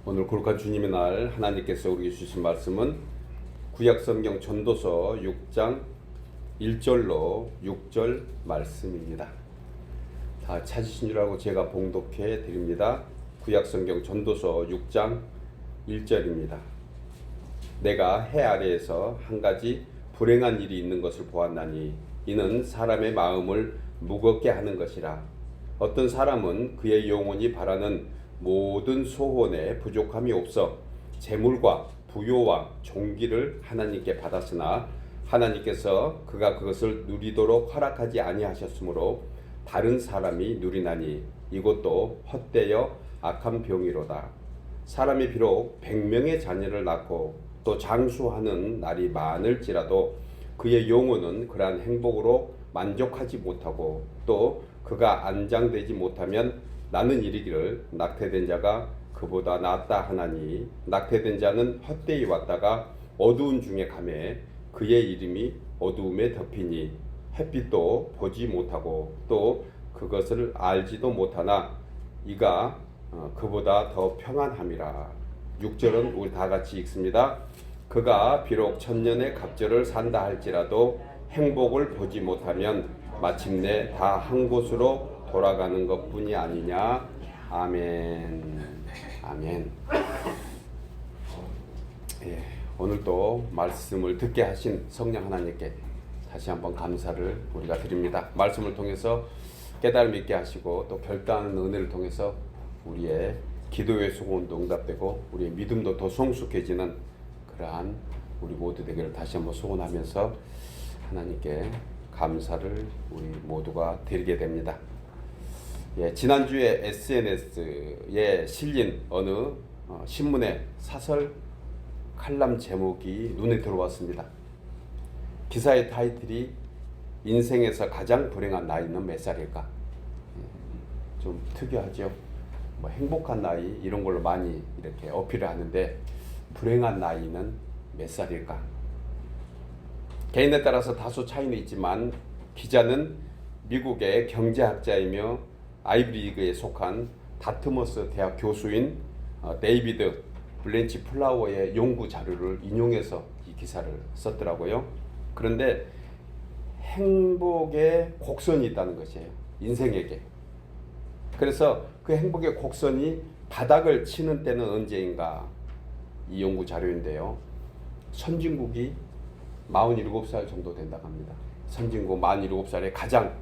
오늘 거룩한 주님의 날 하나님께서 우리에게 주신 말씀은 구약성경 전도서 6장 1절로 6절 말씀입니다. 다 찾으신 줄 알고 제가 봉독해 드립니다. 구약성경 전도서 6장 1절입니다. 내가 해 아래에서 한 가지 불행한 일이 있는 것을 보았나니 이는 사람의 마음을 무겁게 하는 것이라. 어떤 사람은 그의 영혼이 바라는 모든 소원에 부족함이 없어 재물과 부요와 종기를 하나님께 받았으나 하나님께서 그가 그것을 누리도록 허락하지 아니하셨으므로 다른 사람이 누리나니 이것도 헛되어 악한 병이로다. 사람이 비록 100명의 자녀를 낳고 또 장수하는 날이 많을지라도 그의 영혼은 그러한 행복으로 만족하지 못하고 또 그가 안장되지 못하면 나는 이르기를 낙태된 자가 그보다 낫다 하나니 낙태된 자는 헛되이 왔다가 어두운 중에 가매 그의 이름이 어두움에 덮이니 햇빛도 보지 못하고 또 그것을 알지도 못하나 이가 그보다 더 평안함이라. 6절은 우리 다 같이 읽습니다. 그가 비록 천년의 갑절을 산다 할지라도 행복을 보지 못하면 마침내 다 한 곳으로 돌아가는 것뿐이 아니냐. 아멘. 아멘. 예, 오늘 또 말씀을 듣게 하신 성령 하나님께 다시 한번 감사를 우리가 드립니다. 말씀을 통해서 깨달음 있게 하시고 또 결단하는 은혜를 통해서 우리의 기도의 소원도 응답되고 우리의 믿음도 더 성숙해지는 그러한 우리 모두 되기를 다시 한번 소원하면서 하나님께 감사를 우리 모두가 드리게 됩니다. 예, 지난주에 SNS에 실린 어느 신문의 사설 칼럼 제목이 눈에 들어왔습니다. 기사의 타이틀이 인생에서 가장 불행한 나이는 몇 살일까? 좀 특이하죠. 뭐 행복한 나이 이런 걸로 많이 이렇게 어필을 하는데 불행한 나이는 몇 살일까? 개인에 따라서 다소 차이는 있지만 기자는 미국의 경제학자이며 아이비리그에 속한 다트머스 대학 교수인 데이비드 블렌치 플라워의 연구 자료를 인용해서 이 기사를 썼더라고요. 그런데 행복의 곡선이 있다는 것이에요. 인생에게. 그래서 그 행복의 곡선이 바닥을 치는 때는 언제인가? 이 연구 자료인데요. 선진국이 47살 정도 된다고 합니다. 선진국 47살에 가장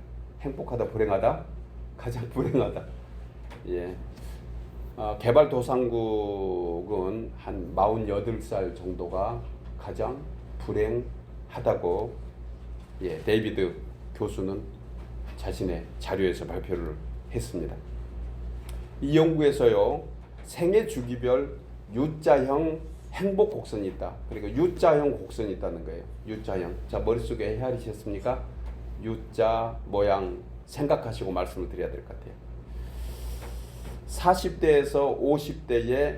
행복하다, 불행하다? 가장 불행하다. 예. 개발도상국은 한 48살 정도가 가장 불행하다고 데이비드 교수는 자신의 자료에서 발표를 했습니다. 이 연구에서요, 생애 주기별 U자형 행복 곡선이 있다. 그러니까 U자형 곡선이 있다는 거예요. U자형. 자, 머릿속에 헤아리셨습니까? U자 모양 생각하시고 말씀을 드려야 될 것 같아요. 40대에서 50대의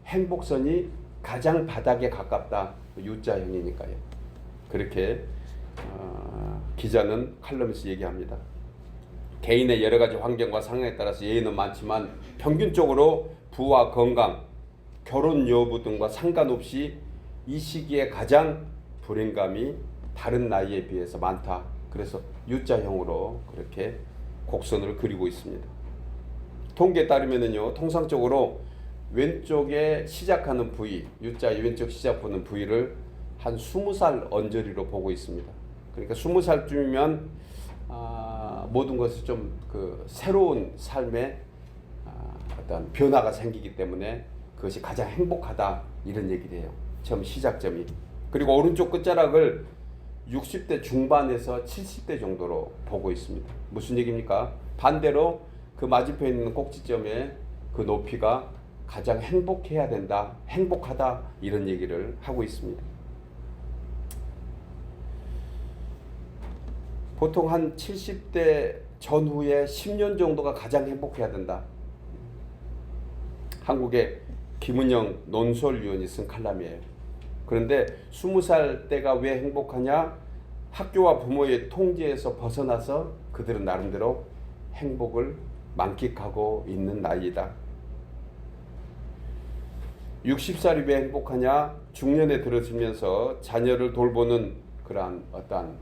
행복선이 가장 바닥에 가깝다. U자형이니까요. 그렇게 기자는 칼럼에서 얘기합니다. 개인의 여러 가지 환경과 상황에 따라서 예의는 많지만 평균적으로 부와 건강, 결혼 여부 등과 상관없이 이 시기에 가장 불행감이 다른 나이에 비해서 많다. 그래서 U자형으로 그렇게 곡선을 그리고 있습니다. 통계에 따르면요, 통상적으로 왼쪽에 시작하는 부위, U자의 왼쪽 시작하는 부위를 한 20살 언저리로 보고 있습니다. 그러니까 20살쯤이면 모든 것이 좀 새로운 삶의 어떤 변화가 생기기 때문에 그것이 가장 행복하다 이런 얘기를 해요. 처음 시작점이. 그리고 오른쪽 끝자락을 60대 중반에서 70대 정도로 보고 있습니다. 무슨 얘기입니까? 반대로 그 맞은편에 있는 꼭지점의 그 높이가 가장 행복해야 된다, 행복하다 이런 얘기를 하고 있습니다. 보통 한 70대 전후에 10년 정도가 가장 행복해야 된다. 한국의 김은영 논설위원이 쓴 칼럼이에요. 그런데 20살 때가 왜 행복하냐? 학교와 부모의 통제에서 벗어나서 그들은 나름대로 행복을 만끽하고 있는 나이다. 60살이 왜 행복하냐? 중년에 들어서면서 자녀를 돌보는 그러한 어떠한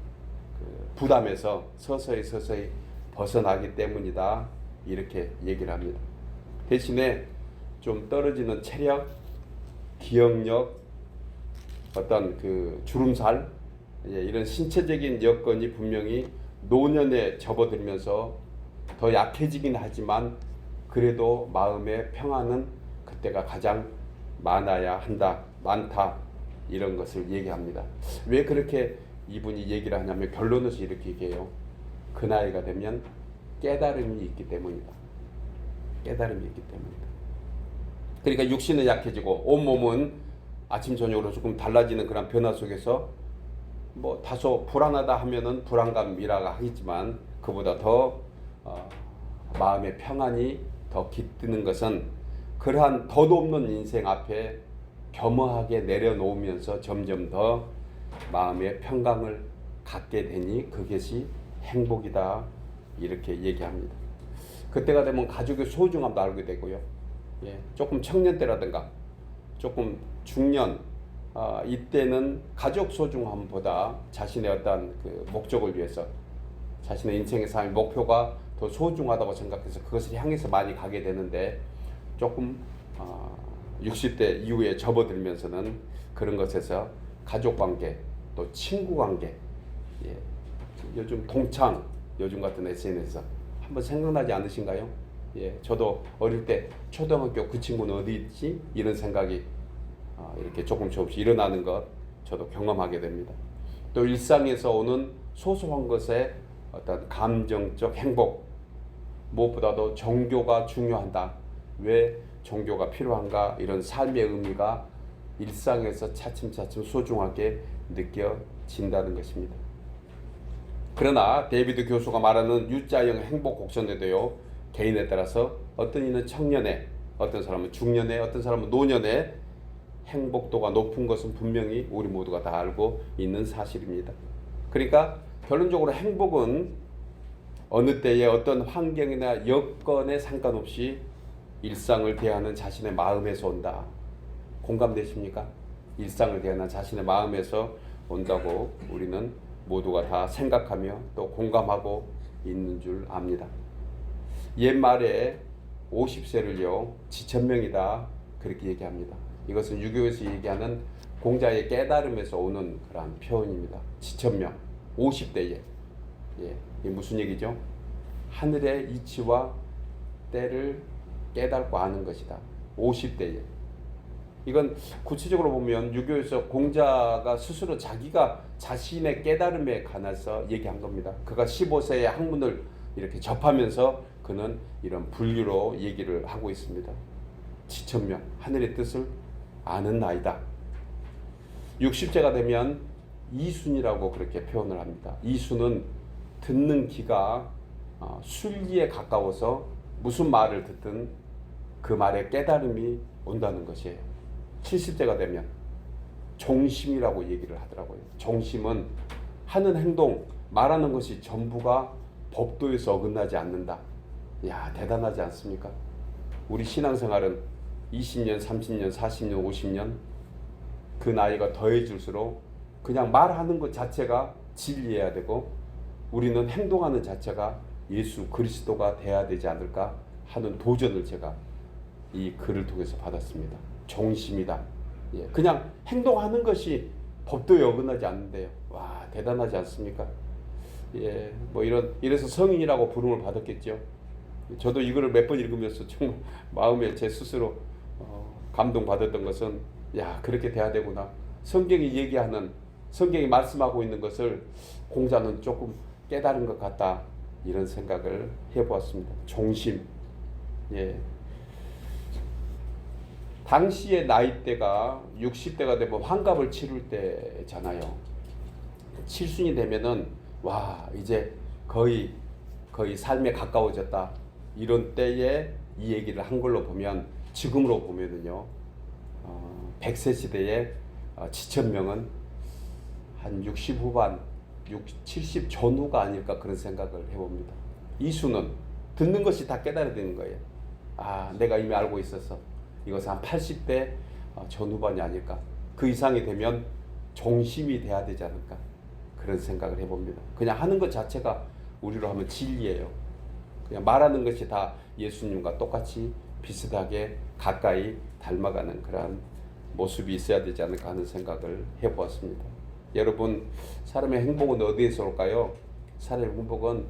부담에서 서서히 벗어나기 때문이다. 이렇게 얘기를 합니다. 대신에 좀 떨어지는 체력, 기억력, 어떤 주름살, 이런 신체적인 여건이 분명히 노년에 접어들면서 더 약해지긴 하지만 그래도 마음의 평안은 그때가 가장 많다 이런 것을 얘기합니다. 왜 그렇게 이분이 얘기를 하냐면 결론에서 이렇게 얘기해요. 그 나이가 되면 깨달음이 있기 때문이다. 깨달음이 있기 때문이다. 그러니까 육신은 약해지고 온몸은 아침 저녁으로 조금 달라지는 그런 변화 속에서 뭐 다소 불안하다 하면은 불안감이라고 하겠지만 그보다 더 마음의 평안이 더 깃드는 것은 그러한 덧없는 인생 앞에 겸허하게 내려놓으면서 점점 더 마음의 평강을 갖게 되니 그것이 행복이다. 이렇게 얘기합니다. 그때가 되면 가족의 소중함도 알게 되고요. 조금 청년 때라든가 조금 중년 이때는 가족 소중함보다 자신의 어떤 목적을 위해서 자신의 인생의 삶의 목표가 더 소중하다고 생각해서 그것을 향해서 많이 가게 되는데 조금 60대 이후에 접어들면서는 그런 것에서 가족관계 또 친구관계 요즘 동창 요즘 같은 SNS에서 한번 생각나지 않으신가요? 저도 어릴 때 초등학교 그 친구는 어디 있지? 이런 생각이 이렇게 조금씩 일어나는 것 저도 경험하게 됩니다. 또 일상에서 오는 소소한 것에 어떤 감정적 행복 무엇보다도 종교가 중요하다. 왜 종교가 필요한가? 이런 삶의 의미가 일상에서 차츰차츰 소중하게 느껴진다는 것입니다. 그러나 데이비드 교수가 말하는 U자형 행복 곡선에도요. 개인에 따라서 어떤 이는 청년에 어떤 사람은 중년에 어떤 사람은 노년에 행복도가 높은 것은 분명히 우리 모두가 다 알고 있는 사실입니다. 그러니까 결론적으로 행복은 어느 때에 어떤 환경이나 여건에 상관없이 일상을 대하는 자신의 마음에서 온다. 공감되십니까? 일상을 대하는 자신의 마음에서 온다고 우리는 모두가 다 생각하며 또 공감하고 있는 줄 압니다. 옛말에 50세를요 지천명이다 그렇게 얘기합니다. 이것은 유교에서 얘기하는 공자의 깨달음에서 오는 그런 표현입니다. 지천명 50대에 이게 무슨 얘기죠? 하늘의 이치와 때를 깨닫고 아는 것이다. 50대에 이건 구체적으로 보면 유교에서 공자가 스스로 자기가 자신의 깨달음에 관해서 얘기한 겁니다. 그가 15세에 학문을 이렇게 접하면서 그는 이런 분류로 얘기를 하고 있습니다. 지천명, 하늘의 뜻을 아는 나이다. 60세가 되면 이순이라고 그렇게 표현을 합니다. 이순은 듣는 귀가 순리에 가까워서 무슨 말을 듣든 그 말에 깨달음이 온다는 것이에요. 70세가 되면 종심이라고 얘기를 하더라고요. 종심은 하는 행동, 말하는 것이 전부가 법도에서 어긋나지 않는다. 야, 대단하지 않습니까? 우리 신앙생활은 20년, 30년, 40년, 50년 그 나이가 더해질수록 그냥 말하는 것 자체가 진리해야 되고 우리는 행동하는 자체가 예수 그리스도가 돼야 되지 않을까 하는 도전을 제가 이 글을 통해서 받았습니다. 종심이다. 그냥 행동하는 것이 법도에 어긋나지 않는데요. 와, 대단하지 않습니까? 뭐 이래서 성인이라고 부름을 받았겠죠. 저도 이거를 몇 번 읽으면서 정말 마음에 제 스스로 감동받았던 것은 야, 그렇게 돼야 되구나. 성경이 말씀하고 있는 것을 공자는 조금 깨달은 것 같다. 이런 생각을 해보았습니다. 종심. 당시의 나이대가 60대가 되면 환갑을 치를 때잖아요. 칠순이 되면은 와, 이제 거의 삶에 가까워졌다. 이런 때에 이 얘기를 한 걸로 보면 지금으로 보면은요. 100세 시대의 지천명은 한 60 후반, 70 전후가 아닐까 그런 생각을 해봅니다. 이수는 듣는 것이 다 깨달아야 되는 거예요. 아, 내가 이미 알고 있었어. 이것은 한 80대 전후반이 아닐까. 그 이상이 되면 종심이 돼야 되지 않을까. 그런 생각을 해봅니다. 그냥 하는 것 자체가 우리로 하면 진리예요. 그냥 말하는 것이 다 예수님과 똑같이 비슷하게 가까이 닮아가는 그러한 모습이 있어야 되지 않을까 하는 생각을 해보았습니다. 여러분, 사람의 행복은 어디에서 올까요? 사람의 행복은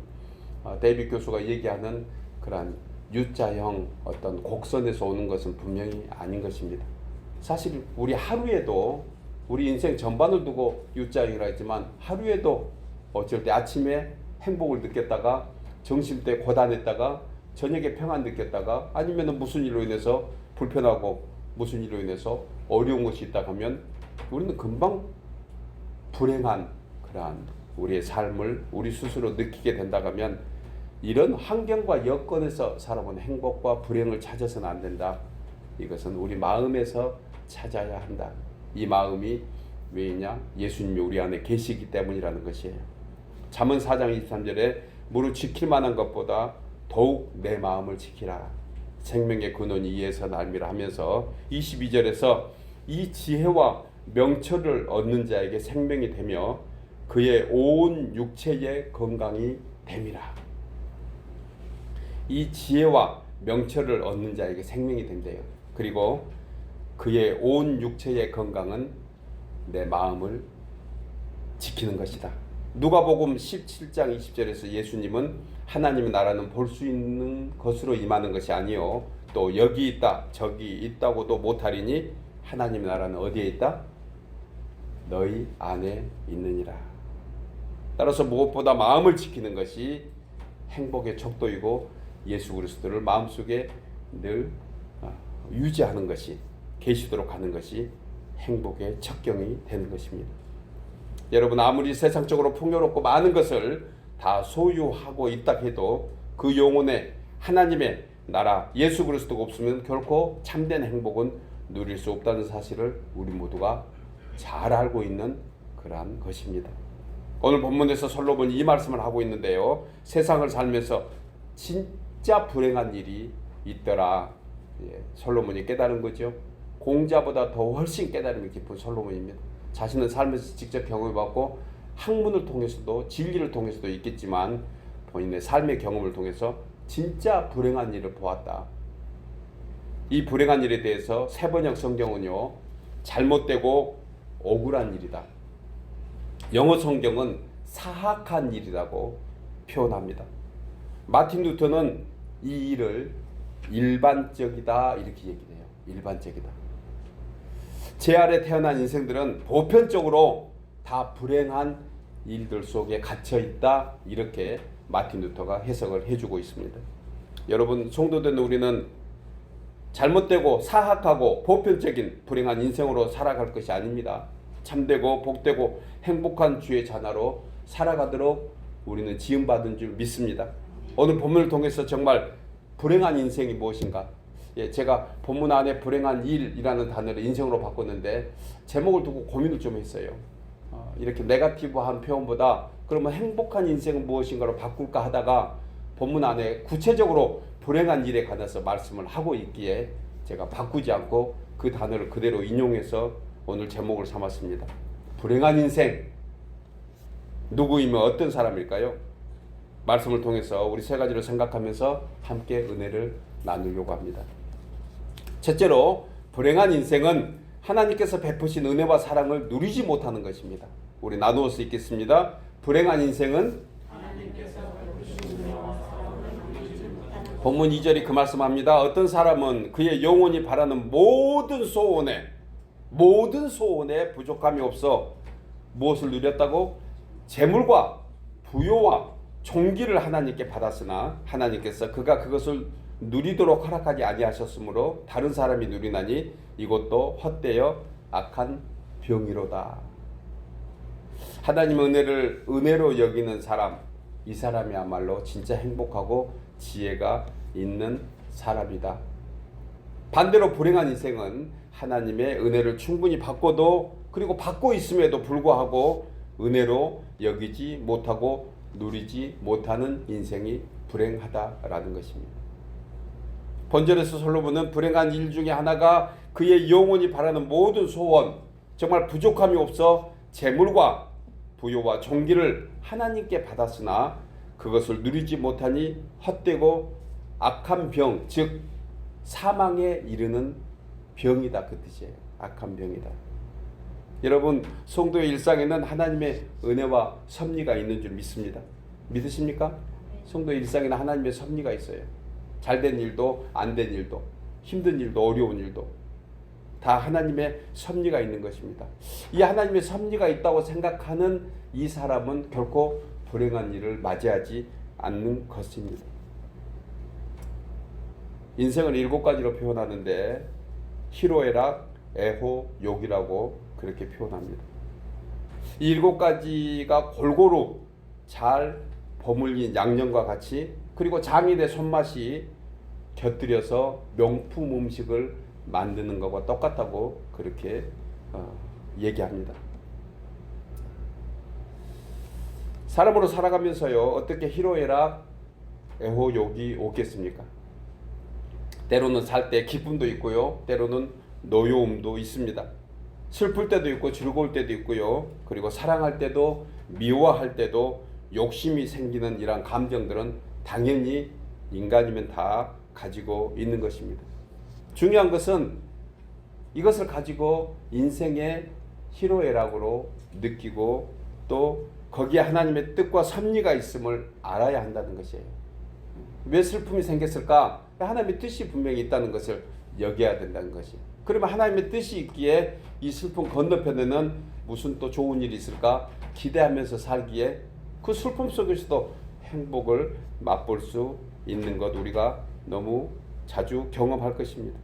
데이빗 교수가 얘기하는 그러한 U자형 어떤 곡선에서 오는 것은 분명히 아닌 것입니다. 사실 우리 하루에도 우리 인생 전반을 두고 U자형이라 했지만 하루에도 어쩔 때 아침에 행복을 느꼈다가 점심때 고단했다가 저녁에 평안 느꼈다가 아니면 무슨 일로 인해서 불편하고 무슨 일로 인해서 어려운 것이 있다 하면 우리는 금방 불행한 그러한 우리의 삶을 우리 스스로 느끼게 된다 하면 이런 환경과 여건에서 살아온 행복과 불행을 찾아서는 안 된다. 이것은 우리 마음에서 찾아야 한다. 이 마음이 왜냐? 예수님이 우리 안에 계시기 때문이라는 것이에요. 잠언 4장 23절에 무릇 지킬 만한 것보다 더욱 내 마음을 지키라. 생명의 근원이 이에서 날미라 하면서 22절에서 이 지혜와 명철을 얻는 자에게 생명이 되며 그의 온 육체의 건강이 됨이라. 이 지혜와 명철을 얻는 자에게 생명이 된대요. 그리고 그의 온 육체의 건강은 내 마음을 지키는 것이다. 누가복음 17장 20절에서 예수님은 하나님의 나라는 볼 수 있는 것으로 임하는 것이 아니요 또 여기 있다 저기 있다고도 못하리니 하나님의 나라는 어디에 있다? 너희 안에 있느니라. 따라서 무엇보다 마음을 지키는 것이 행복의 척도이고 예수 그리스도를 마음속에 늘 유지하는 것이 계시도록 하는 것이 행복의 척경이 되는 것입니다. 여러분, 아무리 세상적으로 풍요롭고 많은 것을 다 소유하고 있다 해도 그 영혼에 하나님의 나라 예수 그리스도가 없으면 결코 참된 행복은 누릴 수 없다는 사실을 우리 모두가 잘 알고 있는 그러한 것입니다. 오늘 본문에서 솔로몬이 이 말씀을 하고 있는데요. 세상을 살면서 진짜 불행한 일이 있더라. 솔로몬이 깨달은 거죠. 공자보다 더 훨씬 깨달음이 깊은 솔로몬입니다. 자신은 삶에서 직접 경험해봤고 학문을 통해서도 진리를 통해서도 있겠지만 본인의 삶의 경험을 통해서 진짜 불행한 일을 보았다. 이 불행한 일에 대해서 세번역 성경은요 잘못되고 억울한 일이다. 영어 성경은 사악한 일이라고 표현합니다. 마틴 루터는 이 일을 일반적이다 이렇게 얘기해요. 일반적이다. 제 아래 태어난 인생들은 보편적으로 다 불행한 일들 속에 갇혀 있다 이렇게 마틴 루터가 해석을 해주고 있습니다. 여러분, 성도된 우리는 잘못되고 사악하고 보편적인 불행한 인생으로 살아갈 것이 아닙니다. 참되고 복되고 행복한 주의 자녀로 살아가도록 우리는 지음받은 줄 믿습니다. 오늘 본문을 통해서 정말 불행한 인생이 무엇인가? 제가 본문 안에 불행한 일이라는 단어를 인생으로 바꿨는데 제목을 두고 고민을 좀 했어요. 이렇게 네거티브한 표현보다 그러면 행복한 인생은 무엇인가로 바꿀까 하다가 본문 안에 구체적으로 불행한 일에 관해서 말씀을 하고 있기에 제가 바꾸지 않고 그 단어를 그대로 인용해서 오늘 제목을 삼았습니다. 불행한 인생, 누구이며 어떤 사람일까요? 말씀을 통해서 우리 세 가지를 생각하면서 함께 은혜를 나누려고 합니다. 첫째로, 불행한 인생은 하나님께서 베푸신 은혜와 사랑을 누리지 못하는 것입니다. 우리 나누어서 읽겠습니다. 불행한 인생은 본문 2절이 그 말씀합니다. 어떤 사람은 그의 영혼이 바라는 모든 소원에 부족함이 없어 무엇을 누렸다고? 재물과 부요와 종기를 하나님께 받았으나 하나님께서 그가 그것을 누리도록 허락하지 아니하셨으므로 다른 사람이 누리나니 이것도 헛되어 악한 병이로다. 하나님의 은혜를 은혜로 여기는 사람, 이 사람이야말로 진짜 행복하고 지혜가 있는 사람이다. 반대로 불행한 인생은 하나님의 은혜를 충분히 받고도 그리고 받고 있음에도 불구하고 은혜로 여기지 못하고 누리지 못하는 인생이 불행하다라는 것입니다. 본절에서 솔로몬은 불행한 일 중에 하나가 그의 영혼이 바라는 모든 소원, 정말 부족함이 없어 재물과 부요와 존귀를 하나님께 받았으나 그것을 누리지 못하니 헛되고 악한 병, 즉 사망에 이르는 병이다, 그 뜻이에요. 악한 병이다. 여러분, 성도의 일상에는 하나님의 은혜와 섭리가 있는 줄 믿습니다. 믿으십니까? 성도의 일상에는 하나님의 섭리가 있어요. 잘된 일도 안 된 일도, 힘든 일도 어려운 일도 다 하나님의 섭리가 있는 것입니다. 이 하나님의 섭리가 있다고 생각하는 이 사람은 결코 불행한 일을 맞이하지 않는 것입니다. 인생을 7가지로 표현하는데 희로애락, 애호, 욕이라고 그렇게 표현합니다. 이 7가지가 골고루 잘 버물린 양념과 같이, 그리고 장인의 손맛이 곁들여서 명품 음식을 만드는 것과 똑같다고 그렇게 얘기합니다. 사람으로 살아가면서요, 어떻게 희로애락, 애호, 욕이 오겠습니까? 때로는 살 때 기쁨도 있고요, 때로는 노여움도 있습니다. 슬플 때도 있고 즐거울 때도 있고요, 그리고 사랑할 때도 미워할 때도 욕심이 생기는 이러한 감정들은 당연히 인간이면 다 가지고 있는 것입니다. 중요한 것은 이것을 가지고 인생의 희로애락으로 느끼고 또 거기에 하나님의 뜻과 섭리가 있음을 알아야 한다는 것이에요. 왜 슬픔이 생겼을까? 하나님의 뜻이 분명히 있다는 것을 여겨야 된다는 것이에요. 그러면 하나님의 뜻이 있기에 이 슬픔 건너편에는 무슨 또 좋은 일이 있을까 기대하면서 살기에 그 슬픔 속에서도 행복을 맛볼 수 있는 것 우리가 너무 자주 경험할 것입니다.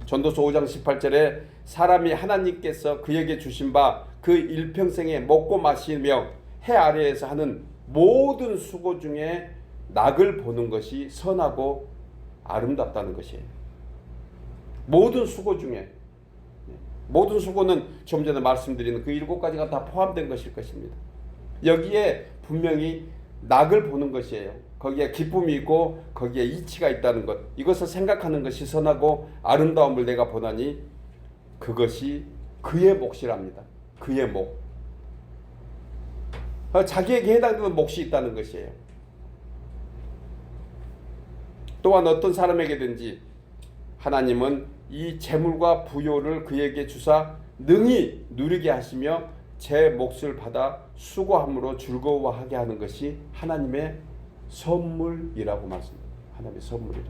전도서 5장 18절에 사람이 하나님께서 그에게 주신 바 그 일평생에 먹고 마시며 해 아래에서 하는 모든 수고 중에 낙을 보는 것이 선하고 아름답다는 것이에요. 모든 수고 중에, 모든 수고는 좀 전에 말씀드린 그 7가지가 다 포함된 것일 것입니다. 여기에 분명히 낙을 보는 것이에요. 거기에 기쁨이 있고 거기에 이치가 있다는 것, 이것을 생각하는 것이 선하고 아름다움을 내가 보나니 그것이 그의 몫이랍니다. 그의 몫, 자기에게 해당되는 몫이 있다는 것이에요. 또한 어떤 사람에게든지 하나님은 이 재물과 부요를 그에게 주사 능히 누리게 하시며 제 몫을 받아 수고함으로 즐거워하게 하는 것이 하나님의 선물이라고 말씀합니다. 하나님의 선물이라.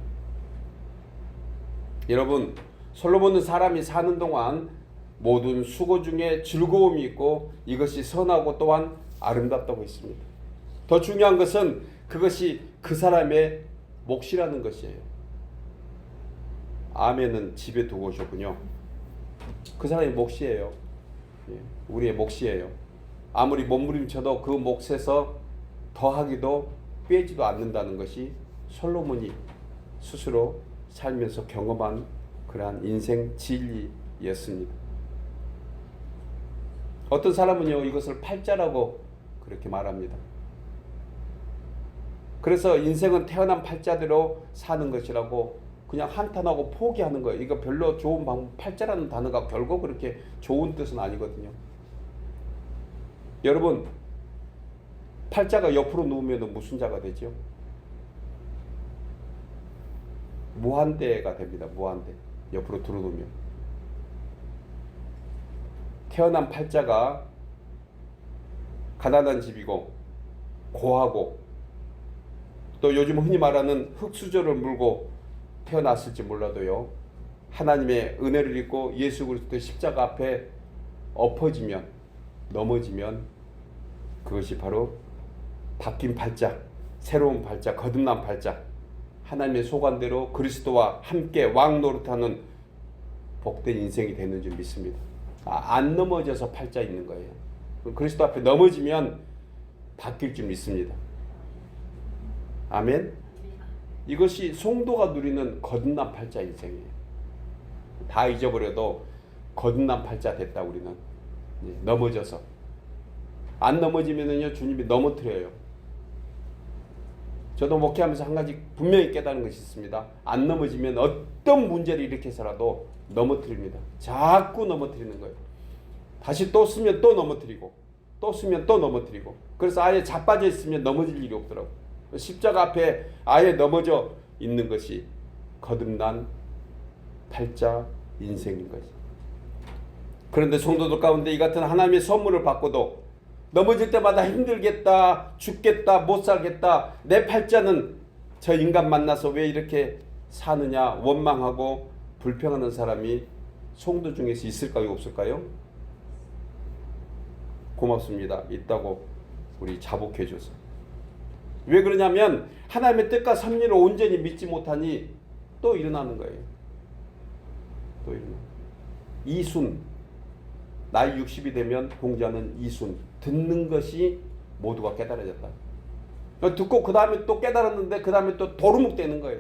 여러분, 솔로몬은 사람이 사는 동안 모든 수고 중에 즐거움이 있고 이것이 선하고 또한 아름답다고 했습니다. 더 중요한 것은 그것이 그 사람의 몫이라는 것이에요. 아멘은 집에 두고 오셨군요. 그 사람의 몫이에요. 우리의 몫이에요. 아무리 몸부림쳐도 그 몫에서 더하기도 빼지도 않는다는 것이 솔로몬이 스스로 살면서 경험한 그러한 인생 진리였습니다. 어떤 사람은요, 이것을 팔자라고 그렇게 말합니다. 그래서 인생은 태어난 팔자대로 사는 것이라고 그냥 한탄하고 포기하는 거예요. 이거 별로 좋은 방법, 팔자라는 단어가 결국 그렇게 좋은 뜻은 아니거든요. 여러분, 팔자가 옆으로 누우면 무슨 자가 되죠? 무한대가 됩니다. 무한대. 옆으로 들어놓으면. 태어난 팔자가 가난한 집이고 고하고 또 요즘 흔히 말하는 흙수저를 물고 태어났을지 몰라도요, 하나님의 은혜를 입고 예수 그리스도의 십자가 앞에 엎어지면, 넘어지면 그것이 바로 바뀐 팔자, 새로운 팔자, 거듭난 팔자, 하나님의 소관대로 그리스도와 함께 왕 노릇하는 복된 인생이 되는 줄 믿습니다. 안 넘어져서 팔자 있는 거예요. 그리스도 앞에 넘어지면 바뀔 줄 믿습니다. 아멘. 이것이 성도가 누리는 거듭난 팔자 인생이에요. 다 잊어버려도 거듭난 팔자 됐다. 우리는 넘어져서 안 넘어지면은요, 주님이 넘어뜨려요. 저도 목회하면서 한 가지 분명히 깨달은 것이 있습니다. 안 넘어지면 어떤 문제를 일으켜서라도 넘어뜨립니다. 자꾸 넘어뜨리는 거예요. 다시 또 쓰면 또 넘어뜨리고, 또 쓰면 또 넘어뜨리고. 그래서 아예 자빠져 있으면 넘어질 일이 없더라고요. 십자가 앞에 아예 넘어져 있는 것이 거듭난 팔자 인생인 거지. 그런데 성도들 가운데 이 같은 하나님의 선물을 받고도 넘어질 때마다 힘들겠다, 죽겠다, 못 살겠다, 내 팔자는 저 인간 만나서 왜 이렇게 사느냐 원망하고 불평하는 사람이 성도 중에서 있을까요, 없을까요? 고맙습니다. 있다고 우리 자복해줘서. 왜 그러냐면 하나님의 뜻과 섭리를 온전히 믿지 못하니 또 일어나는 거예요. 또 일어나. 이순, 나이 60이 되면 공자는 이순, 듣는 것이 모두가 깨달아졌다. 듣고 그 다음에 또 깨달았는데 그 다음에 또 도루묵 되는 거예요.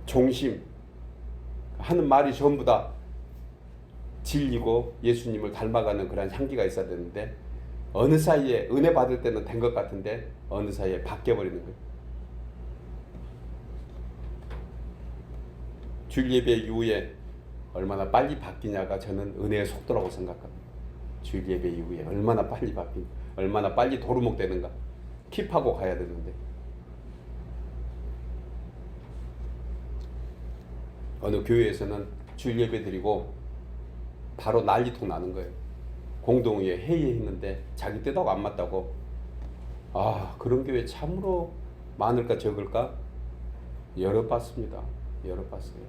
종심 하는 말이 전부 다 진리고 예수님을 닮아가는 그런 향기가 있어야 되는데 어느 사이에 은혜 받을 때는 된 것 같은데 어느 사이에 바뀌어버리는 거예요. 주일 예배 이후에 얼마나 빨리 바뀌냐가 저는 은혜의 속도라고 생각합니다. 주일 예배 이후에 얼마나 빨리 바뀌, 얼마나 빨리 도루묵 되는가. 킵하고 가야 되는데 어느 교회에서는 주일 예배 드리고 바로 난리통 나는 거예요. 공동회에 회의했는데 자기 뜻하고 안 맞다고. 아, 그런 교회 참으로 많을까 적을까? 여러 봤습니다. 여러 봤어요.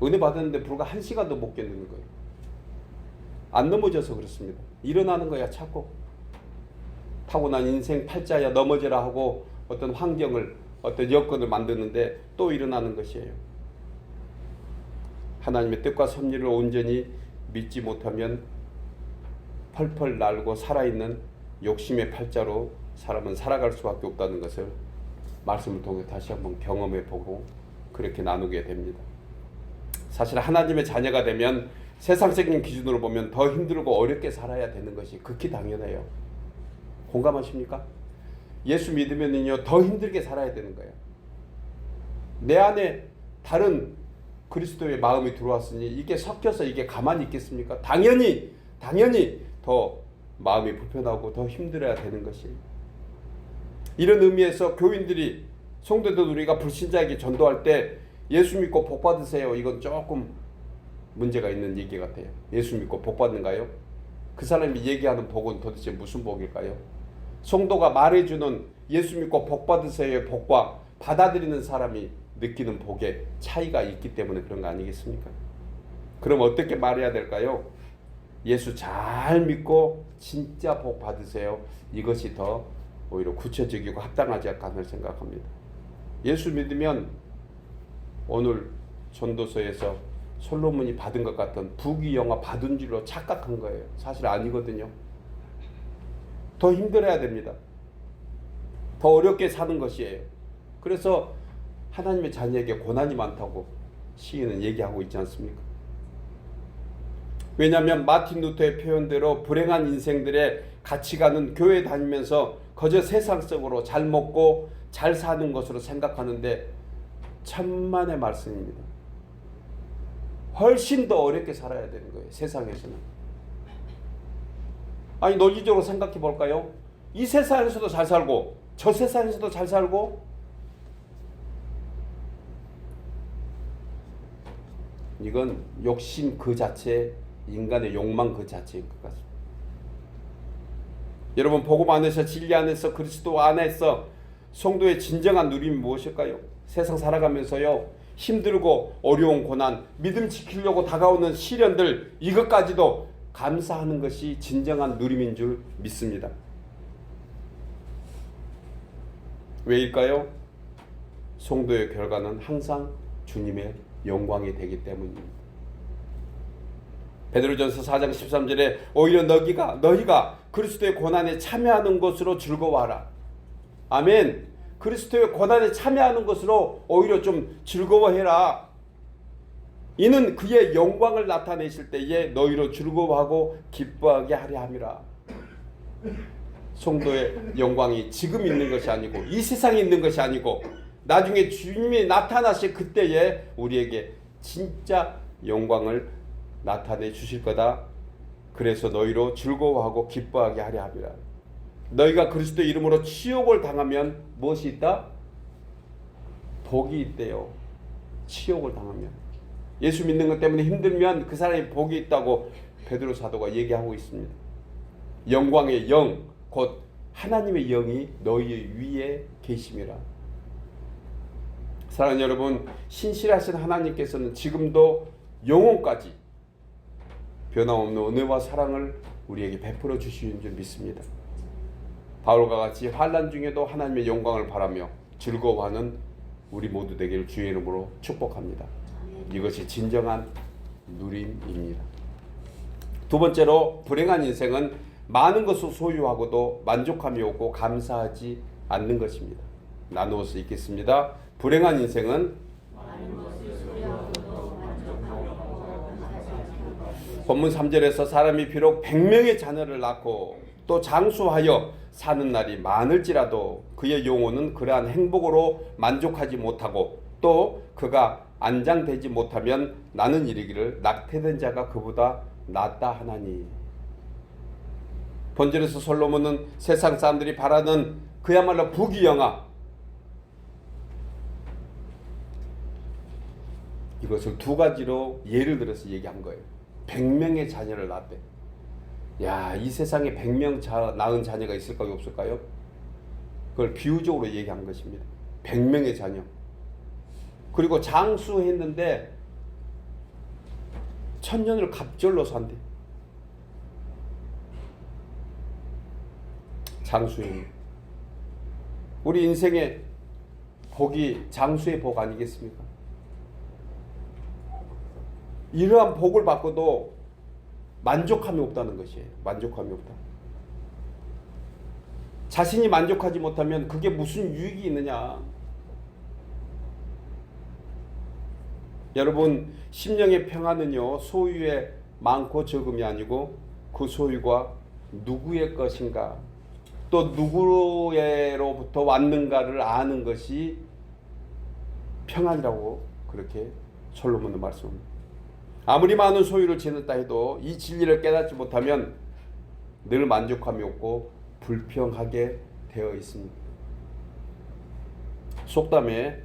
은혜 받았는데 불과 1시간도 못 견디는 거예요. 안 넘어져서 그렇습니다. 일어나는 거야 자꾸. 타고난 인생 팔자야 넘어져라 하고 어떤 환경을 어떤 여건을 만드는데 또 일어나는 것이에요. 하나님의 뜻과 섭리를 온전히 믿지 못하면 펄펄 날고 살아있는 욕심의 팔자로 사람은 살아갈 수밖에 없다는 것을 말씀을 통해 다시 한번 경험해 보고 그렇게 나누게 됩니다. 사실 하나님의 자녀가 되면 세상적인 기준으로 보면 더 힘들고 어렵게 살아야 되는 것이 극히 당연해요. 공감하십니까? 예수 믿으면요 더 힘들게 살아야 되는 거예요. 내 안에 다른 그리스도의 마음이 들어왔으니 이게 섞여서 이게 가만히 있겠습니까? 당연히 더 마음이 불편하고 더 힘들어야 되는 것이에요. 이런 의미에서 교인들이 성도들 우리가 불신자에게 전도할 때 예수 믿고 복 받으세요. 이건 조금 문제가 있는 얘기 같아요. 예수 믿고 복 받는가요? 그 사람이 얘기하는 복은 도대체 무슨 복일까요? 성도가 말해주는 예수 믿고 복 받으세요의 복과 받아들이는 사람이 느끼는 복에 차이가 있기 때문에 그런 거 아니겠습니까? 그럼 어떻게 말해야 될까요? 예수 잘 믿고 진짜 복 받으세요. 이것이 더 오히려 구체적이고 합당하지 않나 생각합니다. 예수 믿으면 오늘 전도서에서 솔로몬이 받은 것 같은 부귀영화 받은 줄로 착각한 거예요. 사실 아니거든요. 더 힘들어야 됩니다. 더 어렵게 사는 것이에요. 그래서 하나님의 자녀에게 고난이 많다고 시인은 얘기하고 있지 않습니까? 왜냐하면 마틴 루터의 표현대로 불행한 인생들의 가치관은 교회 다니면서 거저 세상적으로 잘 먹고 잘 사는 것으로 생각하는데 천만의 말씀입니다. 훨씬 더 어렵게 살아야 되는 거예요. 세상에서는. 아니 논리적으로 생각해 볼까요? 이 세상에서도 잘 살고 저 세상에서도 잘 살고 이건 욕심 그 자체, 인간의 욕망 그 자체인 것 같습니다. 여러분 복음 안에서 진리 안에서 그리스도 안에서 성도의 진정한 누림이 무엇일까요? 세상 살아가면서요 힘들고 어려운 고난, 믿음 지키려고 다가오는 시련들 이것까지도 감사하는 것이 진정한 누림인 줄 믿습니다. 왜일까요? 성도의 결과는 항상 주님의 영광이 되기 때문입니다. 베드로전서 4장 13절에 오히려 너희가 그리스도의 고난에 참여하는 것으로 즐거워하라. 아멘. 그리스도의 고난에 참여하는 것으로 오히려 좀 즐거워해라. 이는 그의 영광을 나타내실 때에 너희로 즐거워하고 기뻐하게 하려 함이라. 성도의 영광이 지금 있는 것이 아니고 이 세상에 있는 것이 아니고 나중에 주님이 나타나실 그때에 우리에게 진짜 영광을 나타내 주실 거다. 그래서 너희로 즐거워하고 기뻐하게 하려 함이라. 너희가 그리스도 이름으로 치욕을 당하면 무엇이 있다? 복이 있대요. 치욕을 당하면. 예수 믿는 것 때문에 힘들면 그 사람이 복이 있다고 베드로 사도가 얘기하고 있습니다. 영광의 영, 곧 하나님의 영이 너희 위에 계심이라. 사랑하는 여러분, 신실하신 하나님께서는 지금도 영혼까지 변함없는 은혜와 사랑을 우리에게 베풀어 주시는 줄 믿습니다. 바울과 같이 환난 중에도 하나님의 영광을 바라며 즐거워하는 우리 모두 되기를 주의 이름으로 축복합니다. 이것이 진정한 누림입니다. 두 번째로, 불행한 인생은 많은 것을 소유하고도 만족함이 없고 감사하지 않는 것입니다. 나누어서 읽겠습니다. 불행한 인생은 본문 3절에서 사람이 비록 100명의 자녀를 낳고 또 장수하여 사는 날이 많을지라도 그의 영혼은 그러한 행복으로 만족하지 못하고 또 그가 안장되지 못하면 나는 이르기를 낙태된 자가 그보다 낫다 하나니. 본절에서 솔로몬은 세상 사람들이 바라는 그야말로 부귀영화, 이것을 두 가지로 예를 들어서 얘기한 거예요. 100명의 자녀를 낳았대. 야, 이 세상에 100명 낳은 자녀가 있을까요, 없을까요? 그걸 비유적으로 얘기한 것입니다. 100명의 자녀. 그리고 장수했는데 천년을 갑절로 산대. 장수행. 우리 인생의 복이 장수의 복 아니겠습니까? 이러한 복을 받고도 만족함이 없다는 것이에요. 만족함이 없다. 자신이 만족하지 못하면 그게 무슨 유익이 있느냐. 여러분, 심령의 평안은요, 소유의 많고 적음이 아니고 그 소유가 누구의 것인가, 또 누구로부터 왔는가를 아는 것이 평안이라고 그렇게 솔로몬은 말씀합니다. 아무리 많은 소유를 지녔다 해도 이 진리를 깨닫지 못하면 늘 만족함이 없고 불평하게 되어 있습니다. 속담에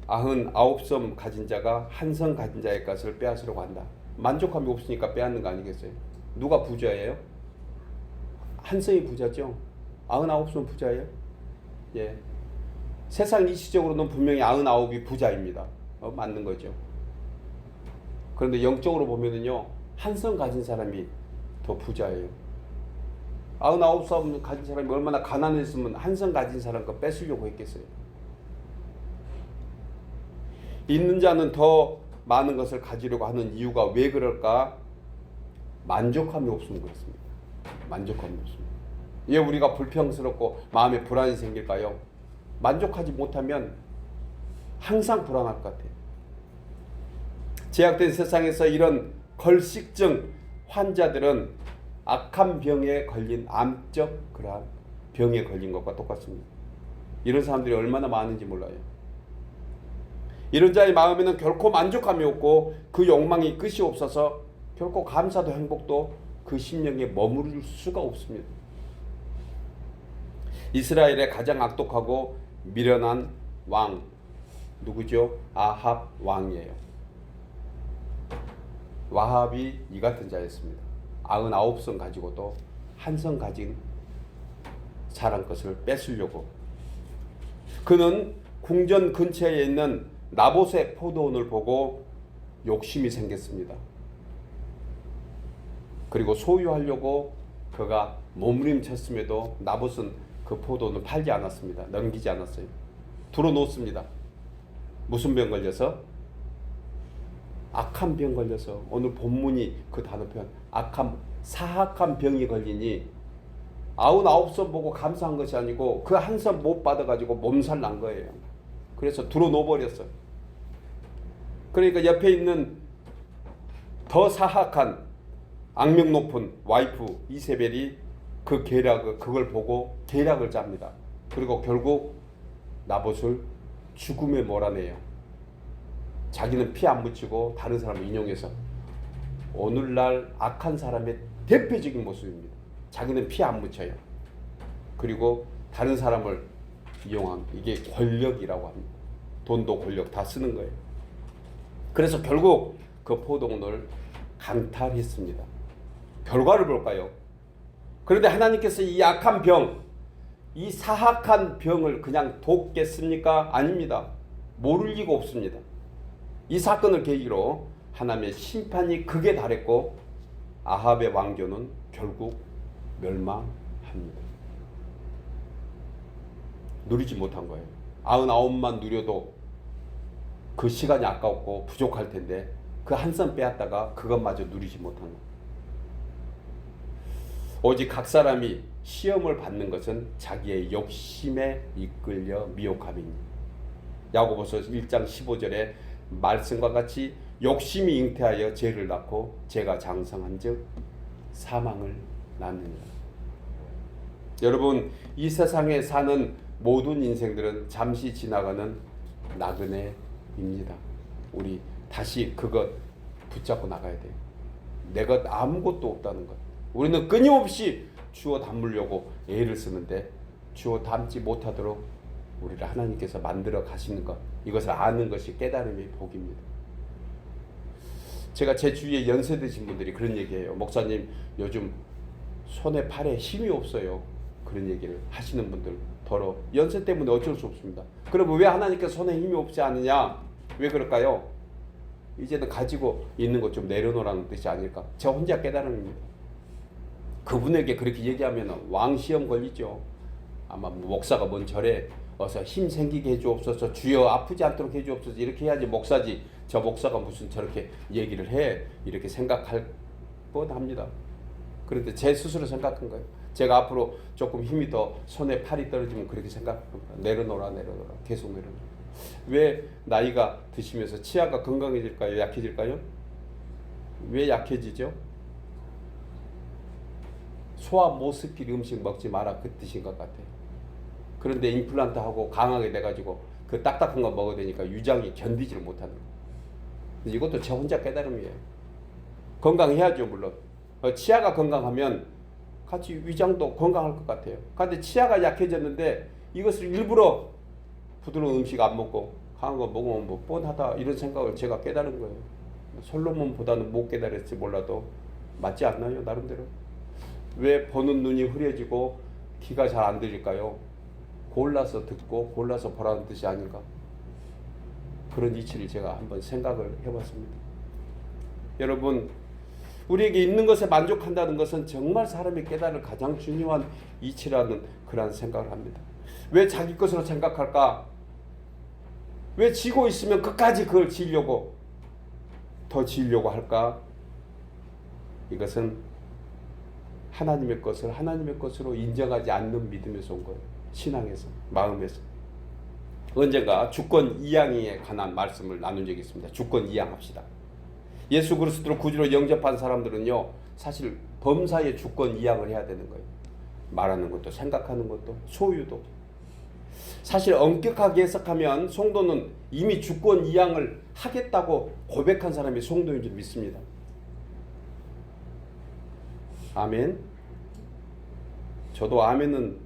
99섬 가진 자가 한 섬 가진 자의 것을 빼앗으려고 한다. 만족함이 없으니까 빼앗는 거 아니겠어요? 누가 부자예요? 한 섬이 부자죠. 99섬 부자예요? 예. 세상 이치적으로는 분명히 99이 부자입니다. 맞는 거죠. 그런데 영적으로 보면은요, 한 섬 가진 사람이 더 부자예요. 99섬 가진 사람이 얼마나 가난했으면 한 섬 가진 사람 거 뺏으려고 했겠어요. 있는 자는 더 많은 것을 가지려고 하는 이유가 왜 그럴까? 만족함이 없으면 그렇습니다. 만족함이 없습니다. 왜 우리가 불평스럽고 마음에 불안이 생길까요? 만족하지 못하면 항상 불안할 것 같아요. 제약된 세상에서 이런 걸식증 환자들은 악한 병에 걸린 암적 그러한 병에 걸린 것과 똑같습니다. 이런 사람들이 얼마나 많은지 몰라요. 이런 자의 마음에는 결코 만족함이 없고 그 욕망이 끝이 없어서 결코 감사도 행복도 그 심령에 머무를 수가 없습니다. 이스라엘의 가장 악독하고 미련한 왕 누구죠? 아합 왕이에요. 와합이 이 같은 자였습니다. 99섬 가지고도 한 섬 가진 사람 것을 뺏으려고. 그는 궁전 근처에 있는 나봇의 포도원을 보고 욕심이 생겼습니다. 그리고 소유하려고 그가 몸부림쳤음에도 나봇은 그 포도원을 팔지 않았습니다. 넘기지 않았어요. 들어놓습니다. 무슨 병 걸려서? 악한 병 걸려서. 오늘 본문이 그 단어 표현, 사악한 병이 걸리니 99섬 보고 감사한 것이 아니고 그 한 섬 못 받아가지고 몸살 난 거예요. 그래서 들어놓아버렸어요. 그러니까 옆에 있는 더 사악한 악명 높은 와이프 이세벨이 그걸 보고 계략을 짭니다. 그리고 결국 나봇을 죽음에 몰아내요. 자기는 피 안 묻히고 다른 사람을 인용해서 오늘날 악한 사람의 대표적인 모습입니다. 자기는 피 안 묻혀요. 그리고 다른 사람을 이용한 이게 권력이라고 합니다. 돈도 권력 다 쓰는 거예요. 그래서 결국 그 포도원을 강탈했습니다. 결과를 볼까요? 그런데 하나님께서 이 악한 병, 이 사악한 병을 그냥 돕겠습니까? 아닙니다. 모를 리가 없습니다. 이 사건을 계기로 하나님의 심판이 극에 달했고 아합의 왕조는 결국 멸망합니다. 누리지 못한 거예요. 99만 누려도 그 시간이 아까웠고 부족할 텐데 그 한 선 빼앗다가 그것마저 누리지 못한 거예요. 오직 각 사람이 시험을 받는 것은 자기의 욕심에 이끌려 미혹함이니. 야고보서 1장 15절에 말씀과 같이 욕심이 잉태하여 죄를 낳고 죄가 장성한즉 사망을 낳느니라. 여러분, 이 세상에 사는 모든 인생들은 잠시 지나가는 나그네입니다. 우리 다시 그것 붙잡고 나가야 돼요. 내가 아무것도 없다는 것. 우리는 끊임없이 주워 담으려고 애를 쓰는데 주워 담지 못하도록 우리를 하나님께서 만들어 가시는 것, 이것을 아는 것이 깨달음의 복입니다. 제가 제 주위에 연세 드신 분들이 그런 얘기해요. 목사님, 요즘 손에 팔에 힘이 없어요. 그런 얘기를 하시는 분들 더러 연세 때문에 어쩔 수 없습니다. 그러면 왜 하나님께서 손에 힘이 없지 않느냐? 왜 그럴까요? 이제는 가지고 있는 것 좀 내려놓으라는 뜻이 아닐까? 저 혼자 깨달음입니다. 그분에게 그렇게 얘기하면 왕시험 걸리죠. 아마 목사가 뭔 절에 어서 힘 생기게 해주옵소서, 주여 아프지 않도록 해주옵소서, 이렇게 해야지 목사지. 저 목사가 무슨 저렇게 얘기를 해, 이렇게 생각할 뻔합니다. 그런데 제 스스로 생각한 거예요. 제가 앞으로 조금 힘이 더 손에 팔이 떨어지면 그렇게 생각합니다. 내려놓으라 계속 내려놓으라. 왜 나이가 드시면서 치아가 건강해질까요? 약해질까요? 왜 약해지죠? 소화 못 시킬 음식 먹지 마라, 그 뜻인 것 같아요. 그런데 임플란트하고 강하게 돼가지고 그 딱딱한 거 먹어야 되니까 위장이 견디지를 못하는 거예요. 이것도 저 혼자 깨달음이에요. 건강해야죠, 물론. 치아가 건강하면 같이 위장도 건강할 것 같아요. 그런데 치아가 약해졌는데 이것을 일부러 부드러운 음식 안 먹고 강한 거 먹으면 뭐 뻔하다, 이런 생각을 제가 깨달은 거예요. 솔로몬보다는 못 깨달을지 몰라도 맞지 않나요, 나름대로? 왜 보는 눈이 흐려지고 귀가 잘 안 들릴까요? 골라서 듣고 골라서 보라는 뜻이 아닌가? 그런 이치를 제가 한번 생각을 해봤습니다. 여러분, 우리에게 있는 것에 만족한다는 것은 정말 사람이 깨달을 가장 중요한 이치라는 그런 생각을 합니다. 왜 자기 것으로 생각할까? 왜 지고 있으면 끝까지 그걸 지려고, 더 지려고 할까? 이것은 하나님의 것을 하나님의 것으로 인정하지 않는 믿음에서 온 거예요. 신앙에서, 마음에서. 언젠가 주권 이양에 관한 말씀을 나눈 적이 있습니다. 주권 이양합시다. 예수 그리스도를 구주로 영접한 사람들은요, 사실 범사에 주권 이양을 해야 되는 거예요. 말하는 것도, 생각하는 것도, 소유도. 사실 엄격하게 해석하면 성도는 이미 주권 이양을 하겠다고 고백한 사람이 성도인 줄 믿습니다. 아멘. 저도 아멘은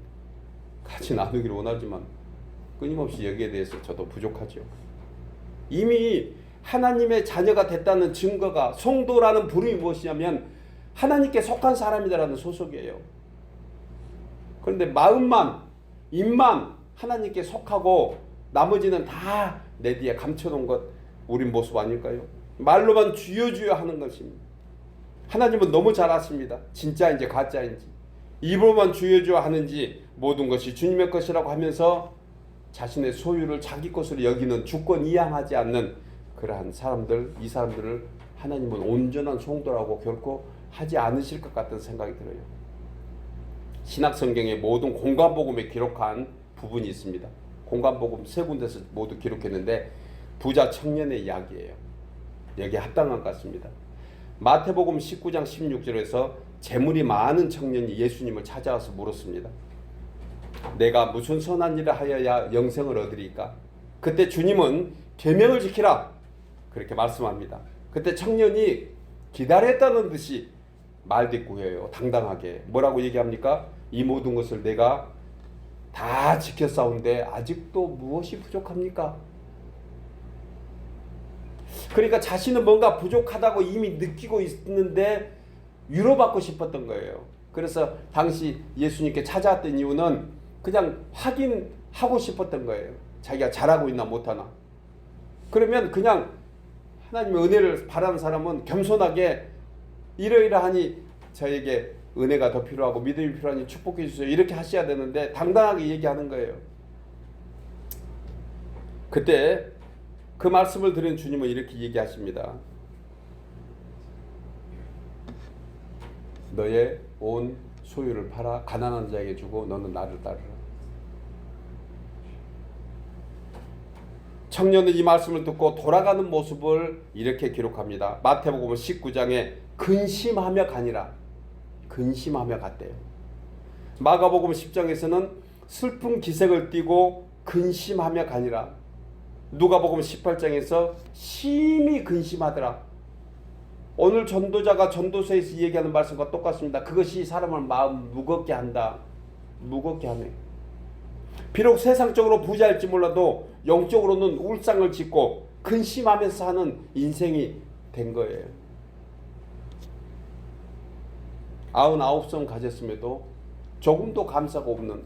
같이 나누기를 원하지만 끊임없이 여기에 대해서 저도 부족하죠. 이미 하나님의 자녀가 됐다는 증거가, 성도라는 부름이 무엇이냐면 하나님께 속한 사람이라는 소속이에요. 그런데 마음만, 입만 하나님께 속하고 나머지는 다 내 뒤에 감춰놓은 것, 우린 모습 아닐까요? 말로만 주여 주여 하는 것입니다. 하나님은 너무 잘 아십니다. 진짜인지 가짜인지. 입으로만 주여 주여 하는지 모든 것이 주님의 것이라고 하면서 자신의 소유를 자기 것으로 여기는, 주권 이양하지 않는 그러한 사람들, 이 사람들을 하나님은 온전한 성도라고 결코 하지 않으실 것 같은 생각이 들어요. 신약성경의 모든 공관복음에 기록한 부분이 있습니다. 공관복음 3군데서 모두 기록했는데 부자 청년의 이야기예요. 여기에 합당한 것 같습니다. 마태복음 19장 16절에서 재물이 많은 청년이 예수님을 찾아와서 물었습니다. 내가 무슨 선한 일을 하여야 영생을 얻으리까? 그때 주님은 계명을 지키라 그렇게 말씀합니다. 그때 청년이 기다렸다는 듯이 말대꾸해요. 당당하게 뭐라고 얘기합니까? 이 모든 것을 내가 다 지켰사온데 아직도 무엇이 부족합니까? 그러니까 자신은 뭔가 부족하다고 이미 느끼고 있는데 위로받고 싶었던 거예요. 그래서 당시 예수님께 찾아왔던 이유는 그냥 확인하고 싶었던 거예요. 자기가 잘하고 있나 못하나. 그러면 그냥 하나님의 은혜를 바라는 사람은 겸손하게 이러이러하니 저에게 은혜가 더 필요하고 믿음이 필요하니 축복해 주세요. 이렇게 하셔야 되는데 당당하게 얘기하는 거예요. 그때 그 말씀을 들은 주님은 이렇게 얘기하십니다. 너의 온 소유를 팔아 가난한 자에게 주고 너는 나를 따르라. 청년은 이 말씀을 듣고 돌아가는 모습을 이렇게 기록합니다. 마태복음 19장에 근심하며 가니라. 근심하며 갔대요. 마가복음 10장에서는 슬픈 기색을 띠고 근심하며 가니라. 누가복음 18장에서 심히 근심하더라. 오늘 전도자가 전도서에서 얘기하는 말씀과 똑같습니다. 그것이 사람을 마음 무겁게 한다. 무겁게 하네. 비록 세상적으로 부자일지 몰라도 영적으로는 울상을 짓고 근심하면서 사는 인생이 된 거예요. 99성 가졌음에도 조금도 감사가 없는,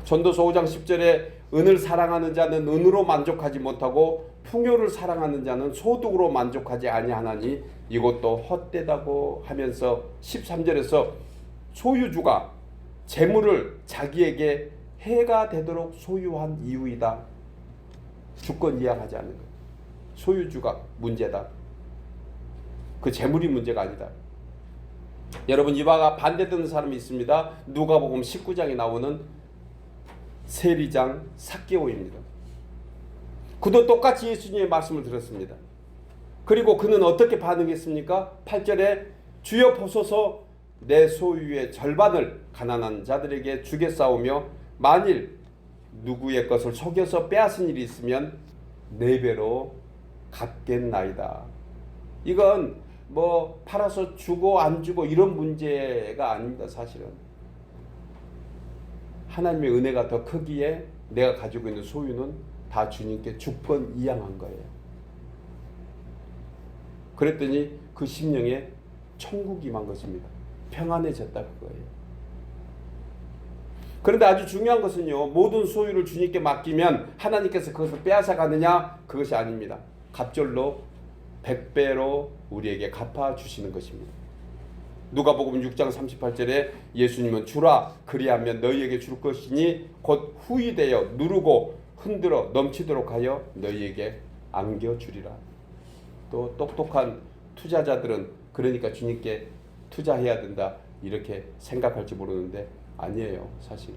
전도서 5장 10절에 은을 사랑하는 자는 은으로 만족하지 못하고 풍요를 사랑하는 자는 소득으로 만족하지 아니하나니 이것도 헛되다고 하면서 13절에서 소유주가 재물을 자기에게 해가 되도록 소유한 이유이다. 주권 이양하지 않는 것. 소유주가 문제다. 그 재물이 문제가 아니다. 여러분, 이와 반대되는 사람이 있습니다. 누가복음 19장에 나오는 세리장 삭개오입니다. 그도 똑같이 예수님의 말씀을 들었습니다. 그리고 그는 어떻게 반응했습니까? 8절에 주여 보소서 내 소유의 절반을 가난한 자들에게 주겠사오며 만일 누구의 것을 속여서 빼앗은 일이 있으면 4배로 갚겠나이다. 이건 뭐 팔아서 주고 안 주고 이런 문제가 아닙니다. 사실은 하나님의 은혜가 더 크기에 내가 가지고 있는 소유는 다 주님께 주권 이양한 거예요. 그랬더니 그 심령에 천국이 임한 것입니다. 평안해졌다 그거예요. 그런데 아주 중요한 것은요, 모든 소유를 주님께 맡기면 하나님께서 그것을 빼앗아 가느냐? 그것이 아닙니다. 갑절로 100배로 우리에게 갚아 주시는 것입니다. 누가복음 6장 38절에 예수님은 주라 그리하면 너희에게 줄 것이니 곧 후히되어 누르고 흔들어 넘치도록 하여 너희에게 안겨주리라. 또 똑똑한 투자자들은 그러니까 주님께 투자해야 된다 이렇게 생각할지 모르는데 아니에요. 사실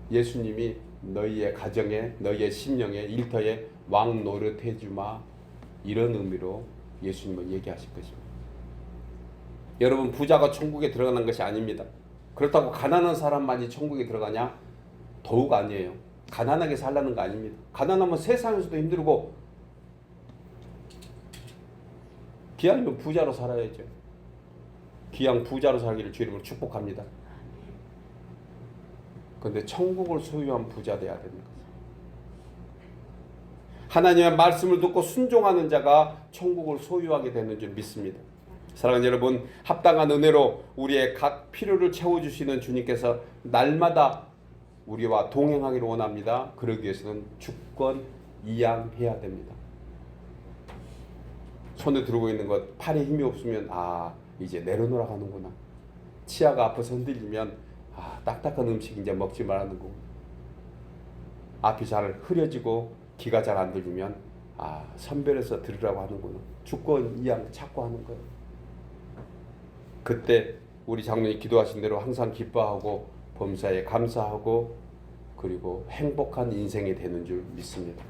예수님이 너희의 가정에 너희의 심령에 일터에 왕 노릇 해주마 이런 의미로 예수님은 얘기하실 것입니다. 여러분, 부자가 천국에 들어가는 것이 아닙니다. 그렇다고 가난한 사람만이 천국에 들어가냐? 더욱 아니에요. 가난하게 살라는 거 아닙니다. 가난하면 세상에서도 힘들고 기왕이면 부자로 살아야죠. 기왕 부자로 살기를 주 이름으로 축복합니다. 그런데 천국을 소유한 부자 돼야 됩니다. 하나님의 말씀을 듣고 순종하는 자가 천국을 소유하게 되는 줄 믿습니다. 사랑하는 여러분, 합당한 은혜로 우리의 각 필요를 채워주시는 주님께서 날마다 우리와 동행하기를 원합니다. 그러기 위해서는 주권 이양해야 됩니다. 손에 들고 있는 것, 팔에 힘이 없으면 이제 내려놓으라 하는구나. 치아가 아파서 흔들리면 딱딱한 음식 이제 먹지 말라는 거고, 앞이 잘 흐려지고 귀가 잘 안 들리면 선별해서 들으라고 하는구나. 주권 이양 찾고 하는 거예요. 그때 우리 장로님이 기도하신 대로 항상 기뻐하고 범사에 감사하고 그리고 행복한 인생이 되는 줄 믿습니다.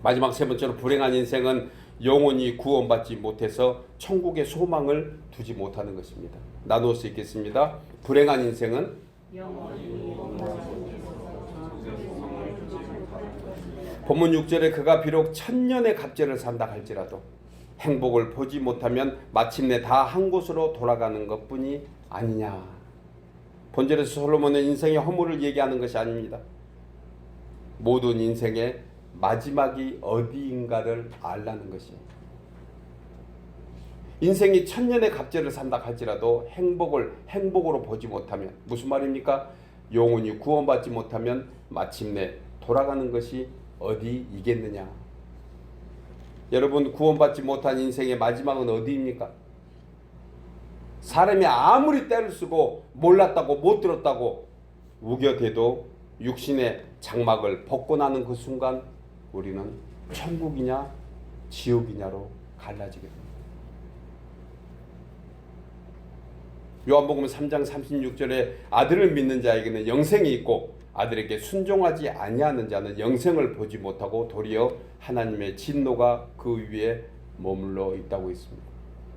마지막 세 번째로 불행한 인생은 영원히 구원받지 못해서 천국의 소망을 두지 못하는 것입니다. 나누어 수 있겠습니다. 불행한 인생은 본문 6절에 그가 비록 천년의 갑절을 산다 할지라도 행복을 보지 못하면 마침내 다 한 곳으로 돌아가는 것뿐이 아니냐. 본절에서 솔로몬은 인생의 허물을 얘기하는 것이 아닙니다. 모든 인생의 마지막이 어디인가를 알라는 것이에요. 인생이 천년의 갑절을 산다 할지라도 행복으로 보지 못하면, 무슨 말입니까? 영원히 구원받지 못하면 마침내 돌아가는 것이 어디이겠느냐. 여러분, 구원받지 못한 인생의 마지막은 어디입니까? 사람이 아무리 때를 쓰고 몰랐다고 못 들었다고 우겨대도 육신의 장막을 벗고 나는 그 순간 우리는 천국이냐 지옥이냐로 갈라지게 됩니다. 요한복음 3장 36절에 아들을 믿는 자에게는 영생이 있고 아들에게 순종하지 아니하는 자는 영생을 보지 못하고 도리어 하나님의 진노가 그 위에 머물러 있다고 했습니다.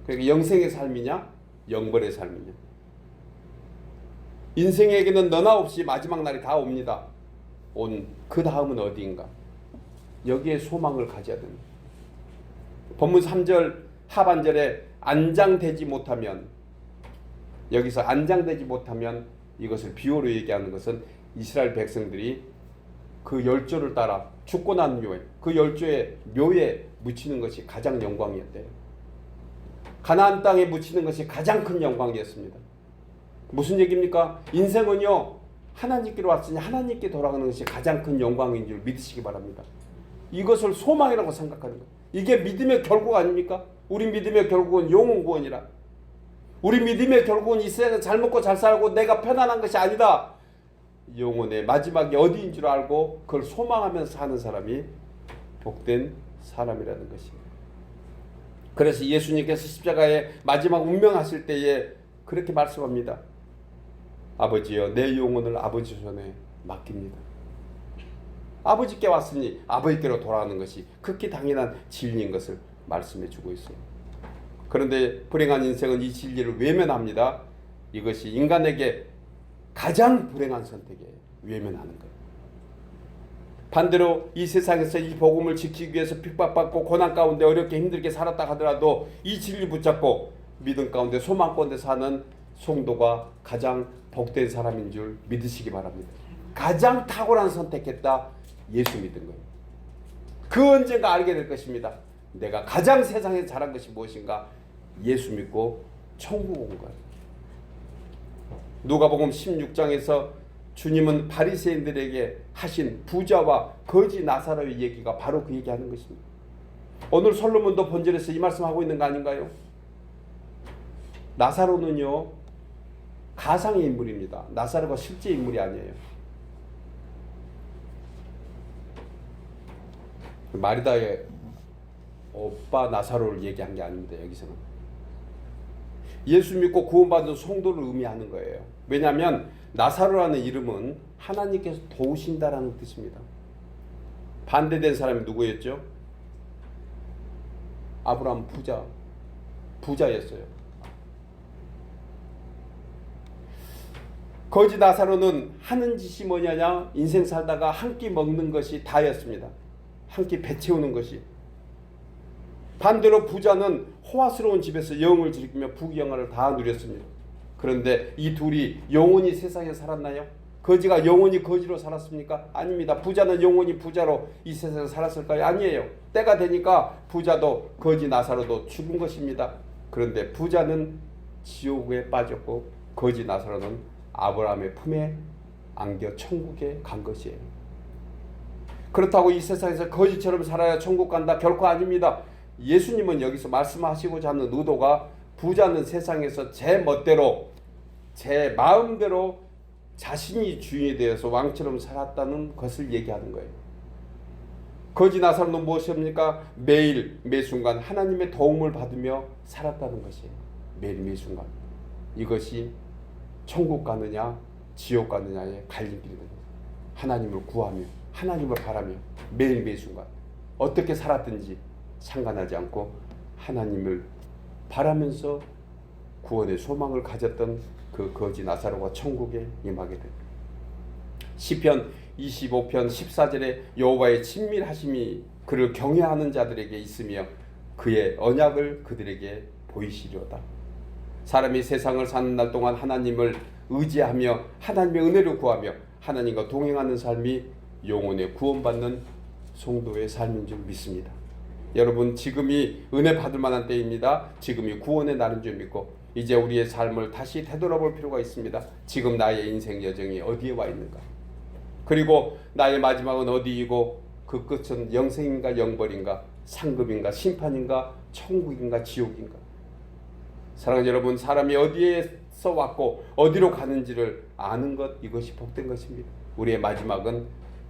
그러니까 영생의 삶이냐 영벌의 삶이냐. 인생에게는 너나 없이 마지막 날이 다 옵니다. 온 그 다음은 어디인가. 여기에 소망을 가져야 됩니다. 본문 3절 하반절에 안장되지 못하면, 여기서 안장되지 못하면 이것을 비유로 얘기하는 것은 이스라엘 백성들이 그 열조를 따라 죽고 난 묘에, 그 열조의 묘에 묻히는 것이 가장 영광이었대요. 가나안 땅에 묻히는 것이 가장 큰 영광이었습니다. 무슨 얘기입니까? 인생은요, 하나님께로 왔으니 하나님께 돌아가는 것이 가장 큰 영광인 줄 믿으시기 바랍니다. 이것을 소망이라고 생각하는 거예요. 이게 믿음의 결국 아닙니까? 우리 믿음의 결국은 영혼 구원이라. 우리 믿음의 결국은 이 세상에 잘 먹고 잘 살고 내가 편안한 것이 아니다. 영혼의 마지막이 어디인 줄 알고 그걸 소망하면서 사는 사람이 복된 사람이라는 것입니다. 그래서 예수님께서 십자가에 마지막 운명하실 때에 그렇게 말씀합니다. 아버지여, 내 영혼을 아버지 손에 맡깁니다. 아버지께 왔으니 아버지께로 돌아가는 것이 극히 당연한 진리인 것을 말씀해 주고 있어요. 그런데 불행한 인생은 이 진리를 외면합니다. 이것이 인간에게 가장 불행한 선택이에요. 외면하는 거예요. 반대로 이 세상에서 이 복음을 지키기 위해서 핍박받고 고난 가운데 어렵게 힘들게 살았다 하더라도 이 진리 붙잡고 믿음 가운데 소망 가운데 사는 성도가 가장 복된 사람인 줄 믿으시기 바랍니다. 가장 탁월한 선택했다. 예수 믿은 거예요. 그 언젠가 알게 될 것입니다. 내가 가장 세상에 잘한 것이 무엇인가? 예수 믿고 천국 온 거예요. 누가복음 16장에서 주님은 바리새인들에게 하신 부자와 거지 나사로의 얘기가 바로 그 얘기하는 것입니다. 오늘 솔로몬도 본절에서 이 말씀하고 있는 거 아닌가요? 나사로는요, 가상의 인물입니다. 나사로가 실제 인물이 아니에요. 마리다의 오빠 나사로를 얘기한 게 아닙니다. 여기서는 예수 믿고 구원받은 성도를 의미하는 거예요. 왜냐하면 나사로라는 이름은 하나님께서 도우신다라는 뜻입니다. 반대된 사람이 누구였죠? 아브라함 부자였어요. 거지 나사로는 하는 짓이 뭐냐냐, 인생 살다가 한 끼 먹는 것이 다였습니다. 한 끼 배 채우는 것이. 반대로 부자는 호화스러운 집에서 영을 즐기며 부귀영화를 다 누렸습니다. 그런데 이 둘이 영원히 세상에 살았나요? 거지가 영원히 거지로 살았습니까? 아닙니다. 부자는 영원히 부자로 이 세상에 살았을까요? 아니에요. 때가 되니까 부자도 거지 나사로도 죽은 것입니다. 그런데 부자는 지옥에 빠졌고 거지 나사로는 아브라함의 품에 안겨 천국에 간 것이에요. 그렇다고 이 세상에서 거지처럼 살아야 천국 간다? 결코 아닙니다. 예수님은 여기서 말씀하시고자 하는 의도가 부자는 세상에서 제 멋대로 제 마음대로 자신이 주인이 되어서 왕처럼 살았다는 것을 얘기하는 거예요. 거지 나사로는 무엇입니까? 매일 매순간 하나님의 도움을 받으며 살았다는 것이에요. 매일 매순간. 이것이 천국 가느냐 지옥 가느냐의 갈림길이 됩니다. 하나님을 구하며 하나님을 바라며 매일 매순간 어떻게 살았든지 상관하지 않고 하나님을 바라면서 구원의 소망을 가졌던 그 거지 나사로가 천국에 임하게 됩니다. 시편 25편 14절에 여호와의 친밀하심이 그를 경외하는 자들에게 있으며 그의 언약을 그들에게 보이시려다. 사람이 세상을 사는 날 동안 하나님을 의지하며 하나님의 은혜를 구하며 하나님과 동행하는 삶이 영혼의 구원받는 성도의 삶인 줄 믿습니다. 여러분, 지금이 은혜 받을 만한 때입니다. 지금이 구원의 날인 줄 믿고 이제 우리의 삶을 다시 되돌아볼 필요가 있습니다. 지금 나의 인생 여정이 어디에 와 있는가? 그리고 나의 마지막은 어디이고 그 끝은 영생인가 영벌인가, 상급인가 심판인가, 천국인가 지옥인가? 사랑하는 여러분, 사람이 어디에서 왔고 어디로 가는지를 아는 것, 이것이 복된 것입니다. 우리의 마지막은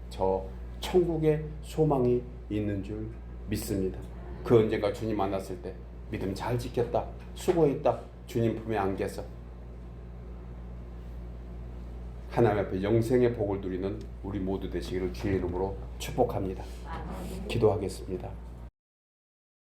저 천국의 소망이 있는 줄 믿습니다. 그 언젠가 주님 만났을 때 믿음 잘 지켰다, 수고했다, 주님 품에 안겨서 하나님 앞에 영생의 복을 누리는 우리 모두 되시기를 주의 이름으로 축복합니다. 기도하겠습니다.